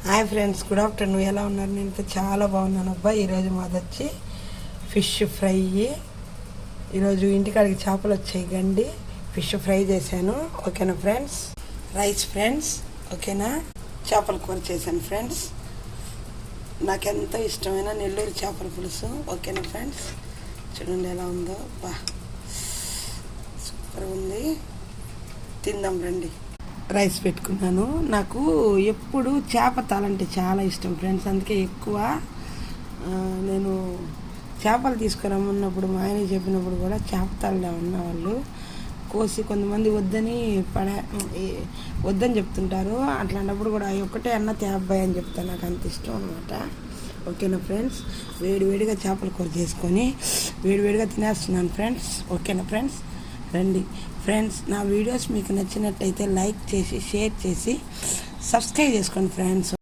Hi friends, good afternoon. ఎలా ఉన్నారు? నేనైతే చాలా బాగున్నాను అబ్బా. ఈరోజు మాది వచ్చి ఫిష్ ఫ్రై. ఈరోజు ఇంటికాడికి చేపలు వచ్చాయి గండి, ఫిష్ ఫ్రై చేశాను. ఓకేనా ఫ్రెండ్స్? రైస్ ఫ్రెండ్స్, ఓకేనా? చేపల కూర చేశాను ఫ్రెండ్స్. నాకెంతో ఇష్టమైన నెల్లూరు చేపల పులుసు. ఓకేనా ఫ్రెండ్స్? చూడండి ఎలా ఉందో, బా సూపర్ ఉంది. తిందాం రండి. రైస్ పెట్టుకున్నాను. నాకు ఎప్పుడు చేప తాలంటే చాలా ఇష్టం ఫ్రెండ్స్. అందుకే ఎక్కువ నేను చేపలు తీసుకురమ్మన్నప్పుడు మా ఆయన చెప్పినప్పుడు కూడా చేప తాళ్ళే ఉన్నవాళ్ళు కోసి, కొంతమంది వద్దని చెప్తుంటారు. అట్లాంటప్పుడు కూడా ఒక్కటే అన్న తేబ్బాయి అని చెప్తాను. నాకు అంత ఇష్టం అనమాట. ఓకేనా ఫ్రెండ్స్? వేడివేడిగా చేపల కూర చేసుకొని వేడివేడిగా తినేస్తున్నాను ఫ్రెండ్స్. ఓకేనా ఫ్రెండ్స్? రండి ఫ్రెండ్స్. నా వీడియోస్ మీకు నచ్చినట్టయితే లైక్ చేసి, షేర్ చేసి, సబ్స్క్రైబ్ చేసుకోండి ఫ్రెండ్స్.